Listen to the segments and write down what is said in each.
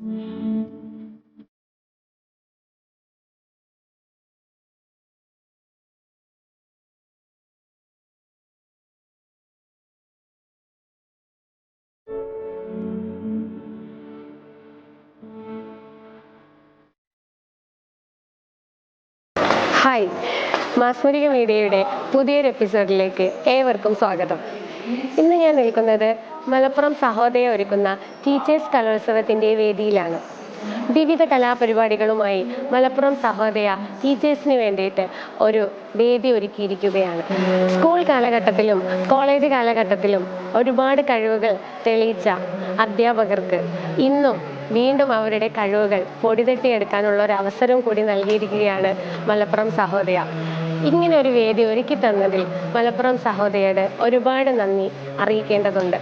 Hi, മാസ്മരിക മീഡിയയുടെ പുതിയൊരു എപ്പിസോഡിലേക്ക് ഏവർക്കും സ്വാഗതം. ഇന്ന് ഞാൻ നിൽക്കുന്നത് മലപ്പുറം സഹോദയ ഒരുക്കുന്ന ടീച്ചേഴ്സ് കലോത്സവത്തിൻ്റെ വേദിയിലാണ്. വിവിധ കലാപരിപാടികളുമായി മലപ്പുറം സഹോദയ ടീച്ചേഴ്സിന് വേണ്ടിയിട്ട് ഒരു വേദി ഒരുക്കിയിരിക്കുകയാണ്. സ്കൂൾ കാലഘട്ടത്തിലും കോളേജ് കാലഘട്ടത്തിലും ഒരുപാട് കഴിവുകൾ തെളിയിച്ച അധ്യാപകർക്ക് ഇന്നും വീണ്ടും അവരുടെ കഴിവുകൾ പൊടിതട്ടിയെടുക്കാനുള്ള ഒരു അവസരം കൂടി നൽകിയിരിക്കുകയാണ് മലപ്പുറം സഹോദയ. ഇങ്ങനെ ഒരു വേദി ഒരുക്കി തന്നതിൽ മലപ്പുറം സഹോദയയുടെ ഒരുപാട് നന്ദി അറിയിക്കേണ്ടതുണ്ട്.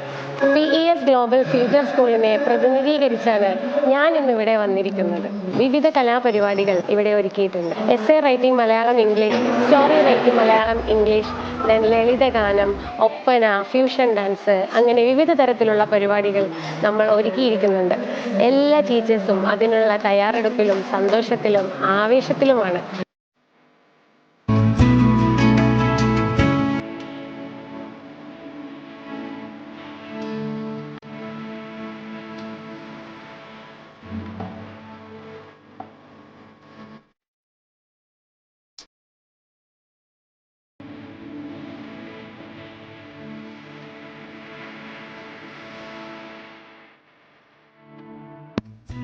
PES ഗ്ലോബൽ ഫ്യൂച്ചർ സ്കൂളിനെ പ്രതിനിധീകരിച്ചാണ് ഞാൻ ഇന്നിവിടെ വന്നിരിക്കുന്നത്. വിവിധ കലാപരിപാടികൾ ഇവിടെ ഒരുക്കിയിട്ടുണ്ട്. Essay writing Malayalam English, story writing Malayalam English, ലളിതഗാനം, ഒപ്പന, ഫ്യൂഷൻ ഡാൻസ്, അങ്ങനെ വിവിധ തരത്തിലുള്ള പരിപാടികൾ നമ്മൾ ഒരുക്കിയിരിക്കുന്നുണ്ട്. എല്ലാ ടീച്ചേഴ്സും അതിനുള്ള തയ്യാറെടുപ്പിലും സന്തോഷത്തിലും ആവേശത്തിലുമാണ്.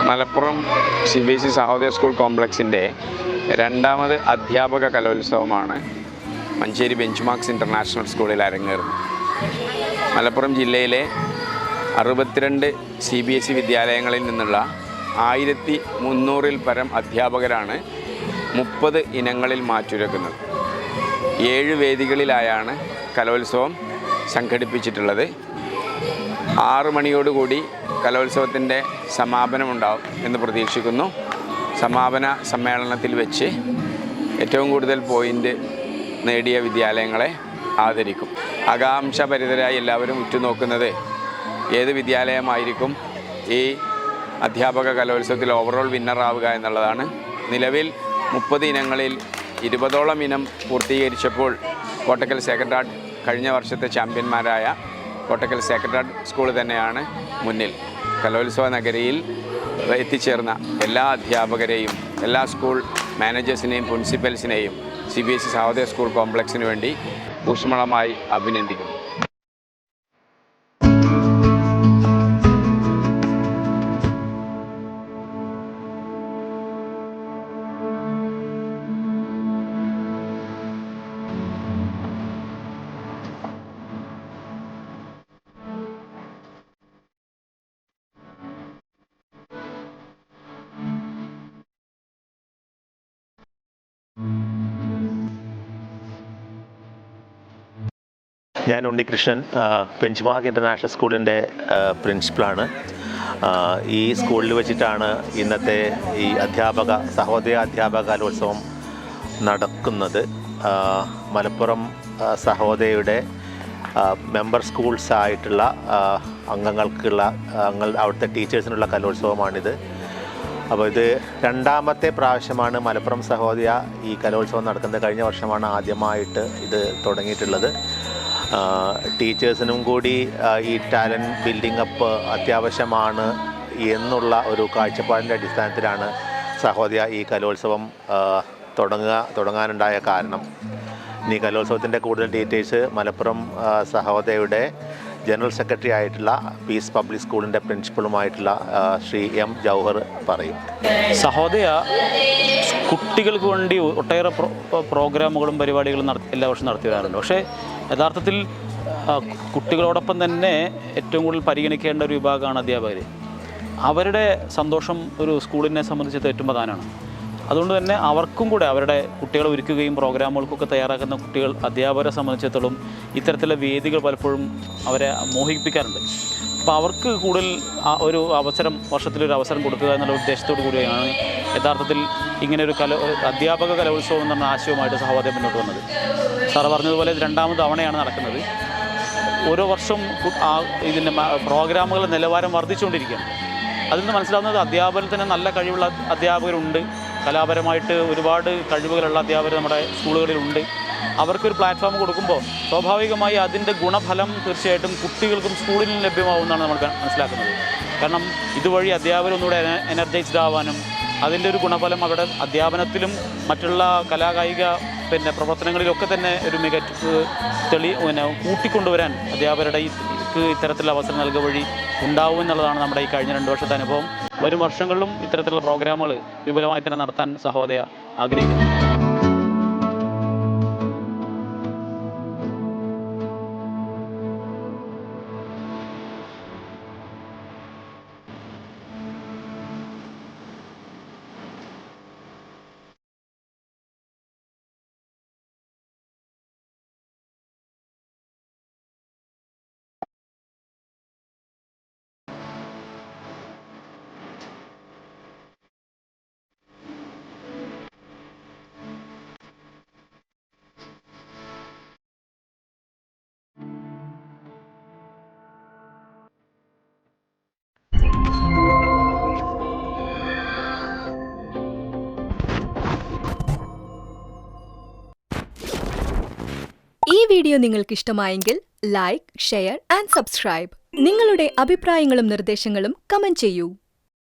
മലപ്പുറം CBSE സഹോദയ സ്കൂൾ കോംപ്ലക്സിൻ്റെ രണ്ടാമത് അധ്യാപക കലോത്സവമാണ് മഞ്ചേരി ബെഞ്ച്മാർക്സ് ഇൻ്റർനാഷണൽ സ്കൂളിൽ അരങ്ങേറുന്നത്. മലപ്പുറം ജില്ലയിലെ 62 CBSE വിദ്യാലയങ്ങളിൽ നിന്നുള്ള 1300-ൽ പരം അധ്യാപകരാണ് 30 ഇനങ്ങളിൽ മാറ്റുരക്കുന്നത്. 7 വേദികളിലായാണ് കലോത്സവം സംഘടിപ്പിച്ചിട്ടുള്ളത്. 6 മണിയോടുകൂടി കലോത്സവത്തിൻ്റെ സമാപനമുണ്ടാവും എന്ന് പ്രതീക്ഷിക്കുന്നു. സമാപന സമ്മേളനത്തിൽ വെച്ച് ഏറ്റവും കൂടുതൽ പോയിൻ്റ് നേടിയ വിദ്യാലയങ്ങളെ ആദരിക്കും. ആകാംക്ഷഭരിതരായി എല്ലാവരും ഉറ്റുനോക്കുന്നത് ഏത് വിദ്യാലയമായിരിക്കും ഈ അധ്യാപക കലോത്സവത്തിൽ ഓവറോൾ വിന്നറാവുക എന്നുള്ളതാണ്. നിലവിൽ 30 ഇനങ്ങളിൽ 20ഓളം ഇനം പൂർത്തീകരിച്ചപ്പോൾ കോട്ടക്കൽ സേക്രഡ് ഹാർട്ട് കഴിഞ്ഞ വർഷത്തെ ചാമ്പ്യന്മാരായ കോട്ടക്കൽ സേക്രഡ് ഹാർട്ട് സ്കൂൾ തന്നെയാണ് മുന്നിൽ. കലോത്സവ നഗരിയിൽ എത്തിച്ചേർന്ന എല്ലാ അധ്യാപകരെയും എല്ലാ സ്കൂൾ മാനേജേഴ്സിനെയും പ്രിൻസിപ്പൽസിനെയും CBSE സഹോദയ സ്കൂൾ കോംപ്ലക്സിന് വേണ്ടി ഊഷ്മളമായി അഭിനന്ദിക്കുന്നു. ഞാൻ ഉണ്ണികൃഷ്ണൻ, ബെഞ്ച്മാർക്ക് ഇൻ്റർനാഷണൽ സ്കൂളിൻ്റെ പ്രിൻസിപ്പളാണ്. ഈ സ്കൂളിൽ വെച്ചിട്ടാണ് ഇന്നത്തെ ഈ സഹോദയ അധ്യാപക കലോത്സവം നടക്കുന്നത്. മലപ്പുറം സഹോദയയുടെ മെമ്പർ സ്കൂൾസായിട്ടുള്ള അവിടുത്തെ ടീച്ചേഴ്സിനുള്ള കലോത്സവമാണിത്. അപ്പോൾ ഇത് രണ്ടാമത്തെ പ്രാവശ്യമാണ് മലപ്പുറം സഹോദയ ഈ കലോത്സവം നടക്കുന്നത്. കഴിഞ്ഞ വർഷമാണ് ആദ്യമായിട്ട് ഇത് തുടങ്ങിയിട്ടുള്ളത്. ടീച്ചേഴ്സിനും കൂടി ഈ ടാലൻറ്റ് ബിൽഡിംഗ് അപ്പ് അത്യാവശ്യമാണ് എന്നുള്ള ഒരു കാഴ്ചപ്പാടിൻ്റെ അടിസ്ഥാനത്തിലാണ് സഹോദയ ഈ കലോത്സവം തുടങ്ങാനുണ്ടായ കാരണം. ഈ കലോത്സവത്തിൻ്റെ കൂടുതൽ ഡീറ്റെയിൽസ് മലപ്പുറം സഹോദയയുടെ ജനറൽ സെക്രട്ടറി ആയിട്ടുള്ള പീസ് പബ്ലിക് സ്കൂളിൻ്റെ പ്രിൻസിപ്പളുമായിട്ടുള്ള ശ്രീ M. ജൗഹർ പറയും. സഹോദയ കുട്ടികൾക്ക് വേണ്ടി ഒട്ടേറെ പ്രോഗ്രാമുകളും പരിപാടികളും എല്ലാ വർഷവും നടത്തി വരാറുണ്ട്. പക്ഷേ യഥാർത്ഥത്തിൽ കുട്ടികളോടൊപ്പം തന്നെ ഏറ്റവും കൂടുതൽ പരിഗണിക്കേണ്ട ഒരു വിഭാഗമാണ് അധ്യാപകർ. അവരുടെ സന്തോഷം ഒരു സ്കൂളിനെ സംബന്ധിച്ച് ഏറ്റവും പ്രധാനമാണ്. അതുകൊണ്ട് തന്നെ അവർക്കും കൂടെ അവരുടെ കുട്ടികളെ ഒരുക്കുകയും പ്രോഗ്രാമുകൾക്കൊക്കെ തയ്യാറാക്കുന്ന അധ്യാപകരെ സംബന്ധിച്ചിടത്തോളം ഇത്തരത്തിലുള്ള വേദികൾ പലപ്പോഴും അവരെ മോഹിപ്പിക്കാറുണ്ട്. അപ്പോൾ അവർക്ക് കൂടുതൽ ഒരു വർഷത്തിലൊരു അവസരം കൊടുക്കുക എന്നുള്ള ഉദ്ദേശത്തോടു കൂടിയാണ് യഥാർത്ഥത്തിൽ ഇങ്ങനെ ഒരു അധ്യാപക കലോത്സവം എന്ന ആശയവുമായിട്ട് സഹോദയം മുന്നോട്ട് വന്നത്. സാറ് പറഞ്ഞതുപോലെ ഇത് രണ്ടാമത് തവണയാണ് നടക്കുന്നത്. ഓരോ വർഷം ഇതിൻ്റെ പ്രോഗ്രാമുകളുടെ നിലവാരം വർദ്ധിച്ചുകൊണ്ടിരിക്കുകയാണ്. അതിൽ നിന്ന് മനസ്സിലാവുന്നത് അധ്യാപനത്തിൽ തന്നെ നല്ല കഴിവുള്ള അധ്യാപകരുണ്ട്, കലാപരമായിട്ട് ഒരുപാട് കഴിവുകളുള്ള അധ്യാപകർ നമ്മുടെ സ്കൂളുകളിലുണ്ട്. അവർക്കൊരു പ്ലാറ്റ്ഫോം കൊടുക്കുമ്പോൾ സ്വാഭാവികമായി അതിൻ്റെ ഗുണഫലം തീർച്ചയായിട്ടും കുട്ടികൾക്കും സ്കൂളിലും ലഭ്യമാവുമെന്നാണ് നമ്മൾ മനസ്സിലാക്കുന്നത്. കാരണം ഇതുവഴി അധ്യാപകരൊന്നുകൂടെ എനർജൈസ്ഡ് ആവാനും അതിൻ്റെ ഒരു ഗുണഫലം അവിടെ അധ്യാപനത്തിലും മറ്റുള്ള കലാകായിക പ്രവർത്തനങ്ങളിലൊക്കെ തന്നെ ഒരു മികച്ച കൂട്ടിക്കൊണ്ടുവരാൻ അധ്യാപകരുടെ ഇത്തരത്തിലുള്ള അവസരം നൽകുക വഴി ഉണ്ടാവും എന്നുള്ളതാണ് നമ്മുടെ ഈ കഴിഞ്ഞ 2 വർഷത്തെ അനുഭവം. വരും വർഷങ്ങളിലും ഇത്തരത്തിലുള്ള പ്രോഗ്രാമുകൾ വിപുലമായി തന്നെ നടത്താൻ സഹോദയ ആഗ്രഹിക്കുന്നു. ഈ വീഡിയോ നിങ്ങൾക്ക് ഇഷ്ടമായെങ്കിൽ ലൈക്ക്, ഷെയർ ആൻഡ് സബ്സ്ക്രൈബ്. നിങ്ങളുടെ അഭിപ്രായങ്ങളും നിർദ്ദേശങ്ങളും കമന്റ് ചെയ്യൂ.